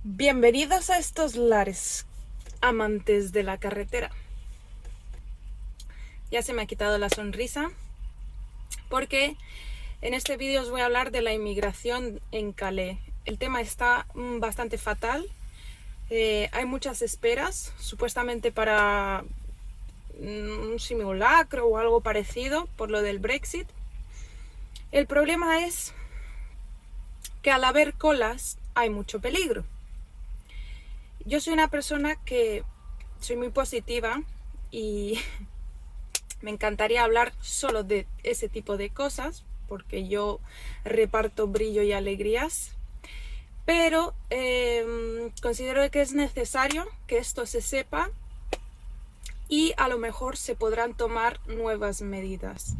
Bienvenidos a estos lares, amantes de la carretera. Ya se me ha quitado la sonrisa porque en este vídeo os voy a hablar de la inmigración en Calais. El tema está bastante fatal. Hay muchas esperas, supuestamente para un simulacro o algo parecido por lo del Brexit. El problema es que al haber colas hay mucho peligro. Yo soy una persona que soy muy positiva y me encantaría hablar solo de ese tipo de cosas porque yo reparto brillo y alegrías, pero considero que es necesario que esto se sepa y a lo mejor se podrán tomar nuevas medidas.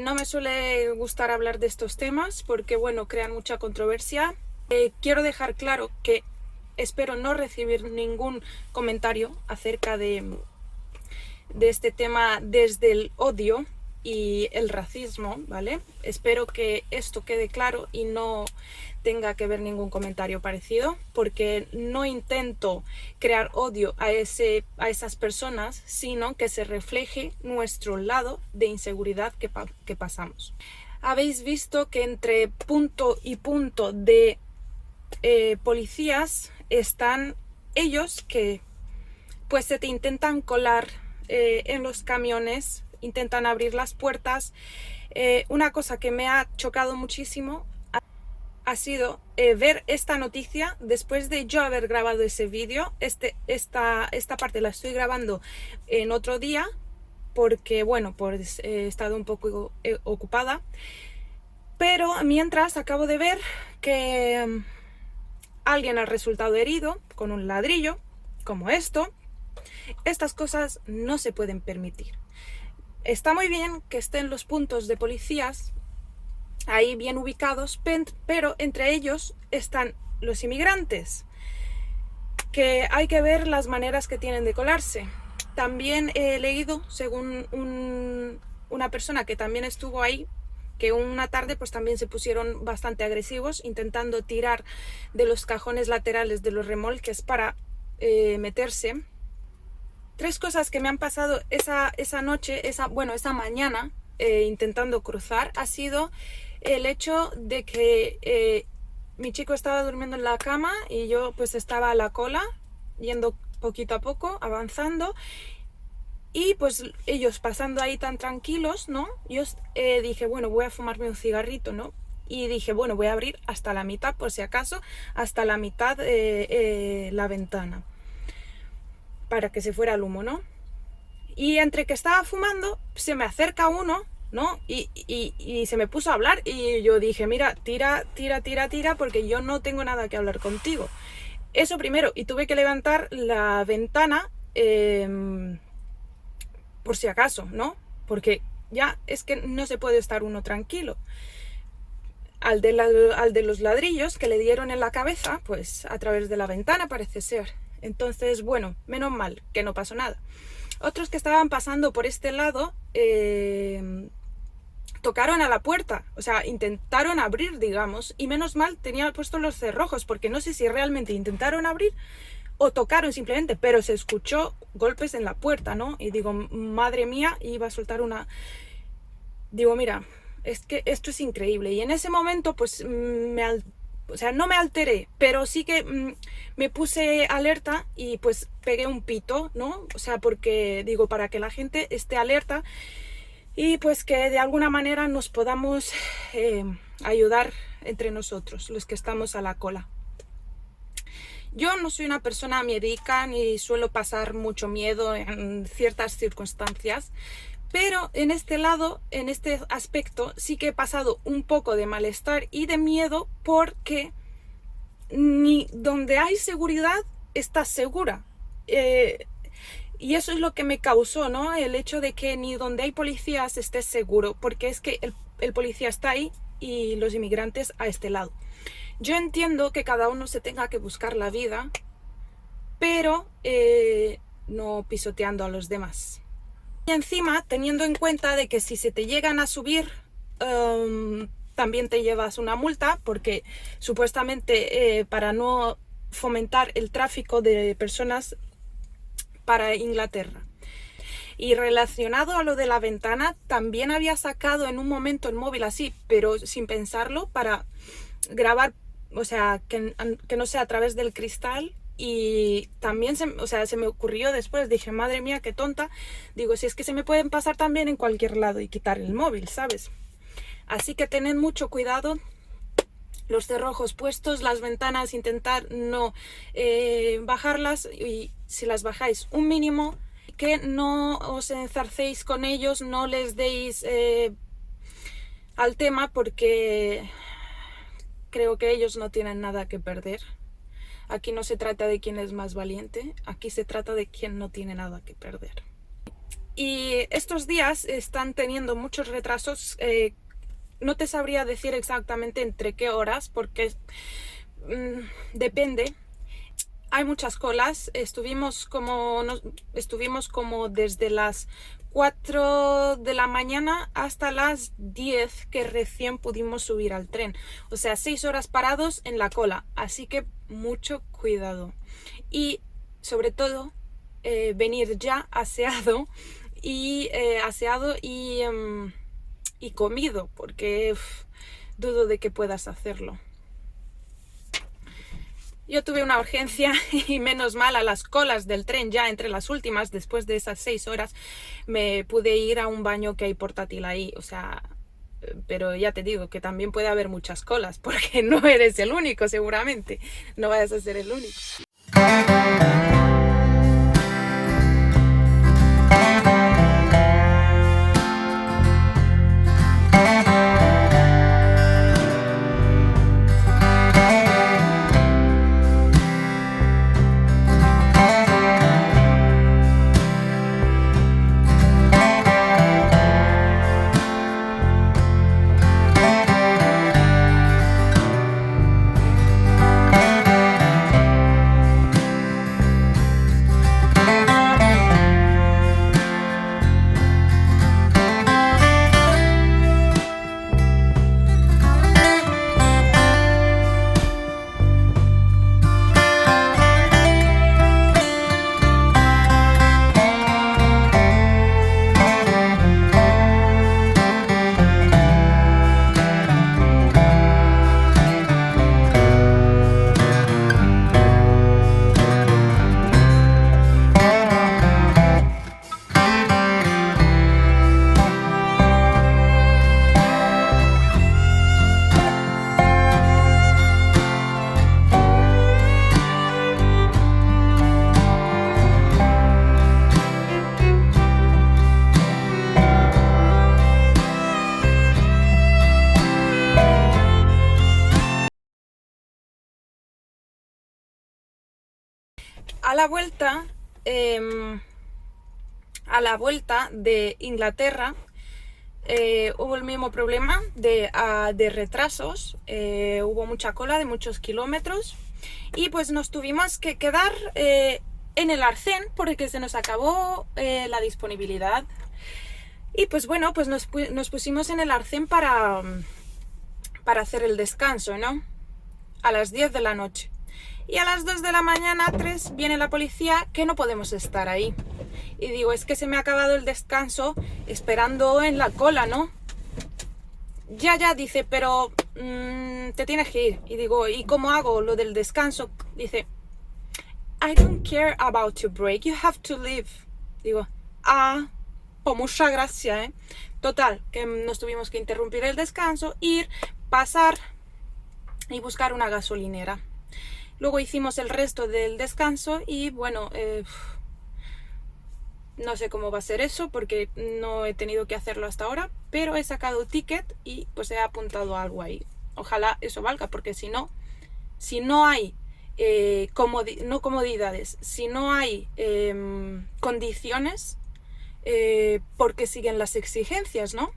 No me suele gustar hablar de estos temas porque, bueno, crean mucha controversia Quiero dejar claro que espero no recibir ningún comentario acerca de este tema desde el odio y el racismo, ¿vale? Espero que esto quede claro y no tenga que ver ningún comentario parecido, porque no intento crear odio a esas personas, sino que se refleje nuestro lado de inseguridad que pasamos. Habéis visto que entre punto y punto de policías están ellos que pues se te intentan colar en los camiones, intentan abrir las puertas. Una cosa que me ha chocado muchísimo ha sido ver esta noticia después de yo haber grabado ese vídeo. Esta parte la estoy grabando en otro día porque, bueno, pues he estado un poco ocupada. Pero mientras acabo de ver que alguien ha resultado herido con un ladrillo, como esto. Estas cosas no se pueden permitir. Está muy bien que estén los puntos de policías ahí bien ubicados, pero entre ellos están los inmigrantes, que hay que ver las maneras que tienen de colarse. También he leído, según una persona que también estuvo ahí, que una tarde pues también se pusieron bastante agresivos, intentando tirar de los cajones laterales de los remolques para meterse. Tres cosas que me han pasado esa noche, esa mañana, intentando cruzar, ha sido el hecho de que mi chico estaba durmiendo en la cama y yo pues estaba a la cola, yendo poquito a poco, avanzando, y pues ellos pasando ahí tan tranquilos, ¿no? Yo dije, bueno, voy a fumarme un cigarrito, ¿no? Y dije, bueno, voy a abrir hasta la mitad, por si acaso, hasta la mitad la ventana, para que se fuera el humo, ¿no? Y entre que estaba fumando, se me acerca uno, ¿no? Y se me puso a hablar y yo dije, mira, tira, porque yo no tengo nada que hablar contigo. Eso primero, y tuve que levantar la ventana por si acaso, ¿no? Porque ya es que no se puede estar uno tranquilo. Al de los ladrillos que le dieron en la cabeza, pues a través de la ventana parece ser. Entonces, bueno, menos mal que no pasó nada. Otros que estaban pasando por este lado tocaron a la puerta, o sea, intentaron abrir, digamos, y menos mal tenía puestos los cerrojos, porque no sé si realmente intentaron abrir o tocaron simplemente, pero se escuchó golpes en la puerta, ¿no? Y digo, madre mía, iba a soltar una... Digo, mira, es que esto es increíble. Y en ese momento, pues, o sea, no me alteré, pero sí que me puse alerta y pues pegué un pito, ¿no? O sea, porque digo, para que la gente esté alerta y pues que de alguna manera nos podamos ayudar entre nosotros, los que estamos a la cola. Yo no soy una persona miedica ni suelo pasar mucho miedo en ciertas circunstancias, pero en este lado, en este aspecto, sí que he pasado un poco de malestar y de miedo, porque ni donde hay seguridad estás segura. Y eso es lo que me causó, ¿no? El hecho de que ni donde hay policías estés seguro, porque es que el policía está ahí y los inmigrantes a este lado. Yo entiendo que cada uno se tenga que buscar la vida, pero no pisoteando a los demás. Y encima, teniendo en cuenta de que si se te llegan a subir, también te llevas una multa, porque supuestamente para no fomentar el tráfico de personas para Inglaterra. Y relacionado a lo de la ventana, también había sacado en un momento el móvil así, pero sin pensarlo, para grabar, o sea, que no sea a través del cristal. Y también se me ocurrió después, dije, madre mía, qué tonta. Digo, si es que se me pueden pasar también en cualquier lado y quitar el móvil, ¿sabes? Así que tened mucho cuidado. Los cerrojos puestos, las ventanas, intentad no bajarlas, y si las bajáis un mínimo, que no os enzarcéis con ellos, no les deis al tema, porque creo que ellos no tienen nada que perder. Aquí no se trata de quién es más valiente, aquí se trata de quién no tiene nada que perder. Y estos días están teniendo muchos retrasos. No te sabría decir exactamente entre qué horas, porque depende. Hay muchas colas. Estuvimos como desde las 4 de la mañana hasta las 10 que recién pudimos subir al tren. O sea, 6 horas parados en la cola. Así que mucho cuidado. Y sobre todo, venir ya y comido, porque dudo de que puedas hacerlo. Yo tuve una urgencia y menos mal a las colas del tren, ya entre las últimas, después de esas 6 horas, me pude ir a un baño que hay portátil ahí, o sea, pero ya te digo que también puede haber muchas colas, porque no eres el único seguramente, no vayas a ser el único. A la vuelta de Inglaterra hubo el mismo problema de retrasos, hubo mucha cola de muchos kilómetros y pues nos tuvimos que quedar en el arcén porque se nos acabó la disponibilidad. Y pues bueno, pues nos pusimos en el arcén para hacer el descanso, ¿no? A las 10 de la noche. Y a las 2 de la mañana, 3, viene la policía, que no podemos estar ahí. Y digo, es que se me ha acabado el descanso esperando en la cola, ¿no? Ya, dice, pero te tienes que ir. Y digo, ¿y cómo hago lo del descanso? Dice, I don't care about your break, you have to leave. Digo, pues muchas gracias, ¿eh? Total, que nos tuvimos que interrumpir el descanso, ir, pasar y buscar una gasolinera. Luego hicimos el resto del descanso y bueno, no sé cómo va a ser eso porque no he tenido que hacerlo hasta ahora, pero he sacado ticket y pues he apuntado algo ahí. Ojalá eso valga, porque si no hay no comodidades, si no hay condiciones, porque siguen las exigencias, ¿no?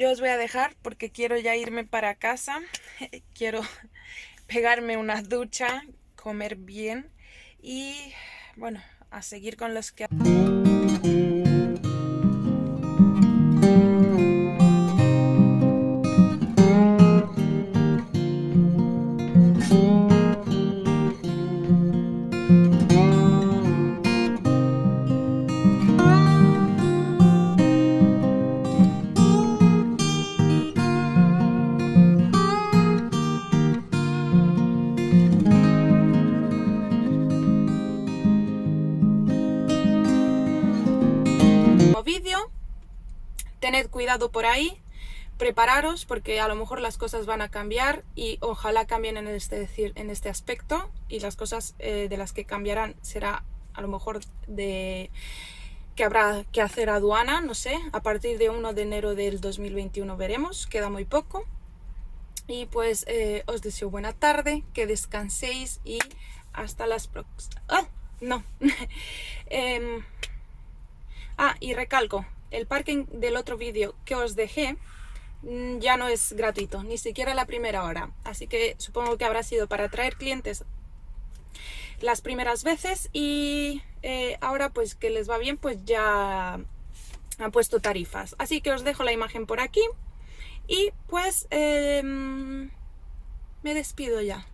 yo os voy a dejar porque quiero ya irme para casa. Quiero pegarme una ducha, comer bien y bueno, a seguir con los que... vídeo, tened cuidado por ahí, prepararos porque a lo mejor las cosas van a cambiar y ojalá cambien en este aspecto, y las cosas de las que cambiarán será a lo mejor de que habrá que hacer aduana, no sé, a partir de 1 de enero del 2021 veremos, queda muy poco. Y pues os deseo buena tarde, que descanséis y hasta las próximas. ¡Ah! No. Y recalco, el parking del otro vídeo que os dejé ya no es gratuito, ni siquiera la primera hora. Así que supongo que habrá sido para atraer clientes las primeras veces y ahora pues que les va bien, pues ya han puesto tarifas. Así que os dejo la imagen por aquí y pues me despido ya.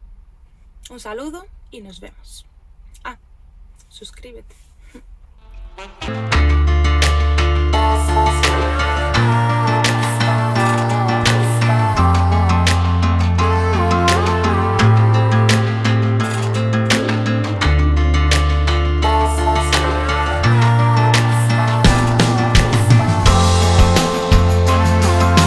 Un saludo y nos vemos. Suscríbete.